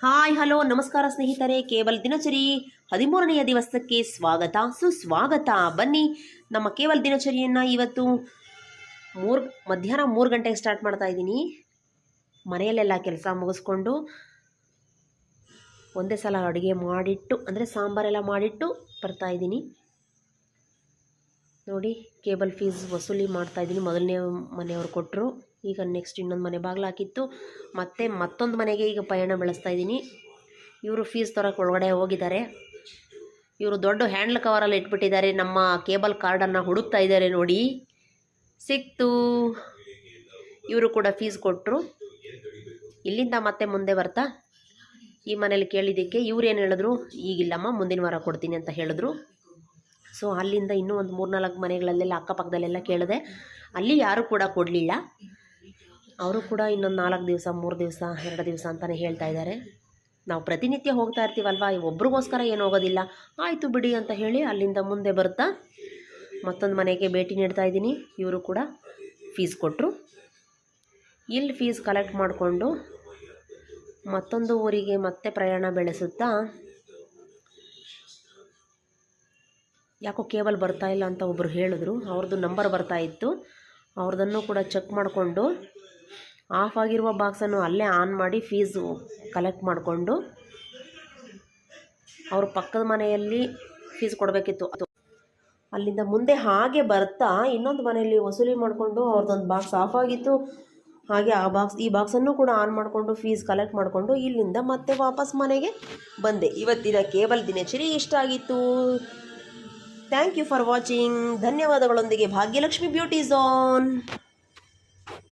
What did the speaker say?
Hi hello ನಮಸ್ಕಾರ ಸ್ನೇಹಿತರೆ, ಕೇವಲ್ ದಿನಚರಿ 13ನೆಯ ದಿವಸಕ್ಕೆ ಸ್ವಾಗತ ಸುಸ್ವಾಗತ. ಬನ್ನಿ ನಮ್ಮ ಕೇವಲ್ ದಿನಚರಿಯನ್ನು ಇವತ್ತು ಮಧ್ಯಾಹ್ನ 3 ಗಂಟೆಗೆ ಸ್ಟಾರ್ಟ್ ಮಾಡ್ತಾ ಇದ್ದೀನಿ. ಮನೆಯಲ್ಲೆಲ್ಲ ಕೆಲಸ ಮುಗಿಸ್ಕೊಂಡು ಒಂದೇ ಸಲ ಅಡುಗೆ ಮಾಡಿಟ್ಟು ಅಂದರೆ ಸಾಂಬಾರೆಲ್ಲ ಮಾಡಿಟ್ಟು ಬರ್ತಾ ಇದ್ದೀನಿ. ನೋಡಿ, ಕೇಬಲ್ ಫೀಸ್ ವಸೂಲಿ ಮಾಡ್ತಾ ಇದ್ದೀನಿ. ಮೊದಲನೇ ಮನೆಯವರು ಕೊಟ್ಟರು, ಈಗ ನೆಕ್ಸ್ಟ್ ಇನ್ನೊಂದು ಮನೆ ಬಾಗಿಲು ಹಾಕಿತ್ತು, ಮತ್ತೆ ಮತ್ತೊಂದು ಮನೆಗೆ ಈಗ ಪಯಣ ಬೆಳೆಸ್ತಾ ಇದ್ದೀನಿ. ಇವರು ಫೀಸ್ ತರೋಕ್ಕೆ ಒಳಗಡೆ ಹೋಗಿದ್ದಾರೆ. ಇವರು ದೊಡ್ಡ ಹ್ಯಾಂಡ್ಲ್ ಕವರಲ್ಲಿ ಇಟ್ಬಿಟ್ಟಿದ್ದಾರೆ. ನಮ್ಮ ಕೇಬಲ್ ಕಾರ್ಡನ್ನು ಹುಡುಕ್ತಾ ಇದ್ದಾರೆ. ನೋಡಿ, ಸಿಕ್ತು. ಇವರು ಕೂಡ ಫೀಸ್ ಕೊಟ್ಟರು. ಇಲ್ಲಿಂದ ಮತ್ತೆ ಮುಂದೆ ಬರ್ತಾ ಈ ಮನೇಲಿ ಕೇಳಿದ್ದಕ್ಕೆ ಇವ್ರು ಏನು ಹೇಳಿದ್ರು, ಈಗಿಲ್ಲಮ್ಮ ಮುಂದಿನ ವಾರ ಕೊಡ್ತೀನಿ ಅಂತ ಹೇಳಿದ್ರು. ಸೊ ಅಲ್ಲಿಂದ ಇನ್ನೂ ಒಂದು 3-4 ಮನೆಗಳಲ್ಲೆಲ್ಲ ಅಕ್ಕಪಕ್ಕದಲ್ಲೆಲ್ಲ ಕೇಳಿದೆ. ಅಲ್ಲಿ ಯಾರೂ ಕೂಡ ಕೊಡಲಿಲ್ಲ. ಅವರು ಕೂಡ ಇನ್ನೊಂದು 4 ದಿವಸ 3 ದಿವಸ 2 ದಿವಸ ಅಂತಲೇ ಹೇಳ್ತಾ ಇದ್ದಾರೆ. ನಾವು ಪ್ರತಿನಿತ್ಯ ಹೋಗ್ತಾ ಇರ್ತೀವಲ್ವ, ಒಬ್ರಿಗೋಸ್ಕರ ಏನು ಹೋಗೋದಿಲ್ಲ, ಆಯಿತು ಬಿಡಿ ಅಂತ ಹೇಳಿ ಅಲ್ಲಿಂದ ಮುಂದೆ ಬರ್ತಾ ಮತ್ತೊಂದು ಮನೆಗೆ ಭೇಟಿ ನೀಡ್ತಾ ಇದ್ದೀನಿ. ಇವರು ಕೂಡ ಫೀಸ್ ಕೊಟ್ಟರು. ಇಲ್ಲಿ ಫೀಸ್ ಕಲೆಕ್ಟ್ ಮಾಡಿಕೊಂಡು ಮತ್ತೊಂದು ಊರಿಗೆ ಮತ್ತೆ ಪ್ರಯಾಣ ಬೆಳೆಸುತ್ತಾ, ಯಾಕೋ ಕೇಬಲ್ ಬರ್ತಾ ಇಲ್ಲ ಅಂತ ಒಬ್ಬರು ಹೇಳಿದ್ರು. ಅವ್ರದ್ದು ನಂಬರ್ ಬರ್ತಾ ಇತ್ತು. ಅವ್ರದ್ದನ್ನು ಕೂಡ ಚೆಕ್ ಮಾಡಿಕೊಂಡು ಆಫ್ ಆಗಿರುವ ಬಾಕ್ಸನ್ನು ಅಲ್ಲೇ ಆನ್ ಮಾಡಿ ಫೀಸು ಕಲೆಕ್ಟ್ ಮಾಡಿಕೊಂಡು ಅವ್ರ ಪಕ್ಕದ ಮನೆಯಲ್ಲಿ ಫೀಸ್ ಕೊಡಬೇಕಿತ್ತು. ಅಲ್ಲಿಂದ ಮುಂದೆ ಹಾಗೆ ಬರ್ತಾ ಇನ್ನೊಂದು ಮನೆಯಲ್ಲಿ ವಸೂಲಿ ಮಾಡಿಕೊಂಡು ಅವ್ರದ್ದೊಂದು ಬಾಕ್ಸ್ ಆಫ್ ಆಗಿತ್ತು. ಹಾಗೆ ಈ ಬಾಕ್ಸನ್ನು ಕೂಡ ಆನ್ ಮಾಡಿಕೊಂಡು ಫೀಸ್ ಕಲೆಕ್ಟ್ ಮಾಡಿಕೊಂಡು ಇಲ್ಲಿಂದ ಮತ್ತೆ ವಾಪಸ್ ಮನೆಗೆ ಬಂದೆ. ಇವತ್ತಿನ ಕೇಬಲ್ ದಿನಚರಿ ಇಷ್ಟ ಆಗಿತ್ತು. Thank you for watching. ಧನ್ಯವಾದಗಳೊಂದಿಗೆ ಭಾಗ್ಯಲಕ್ಷ್ಮಿ ಬ್ಯೂಟಿ ಝೋನ್.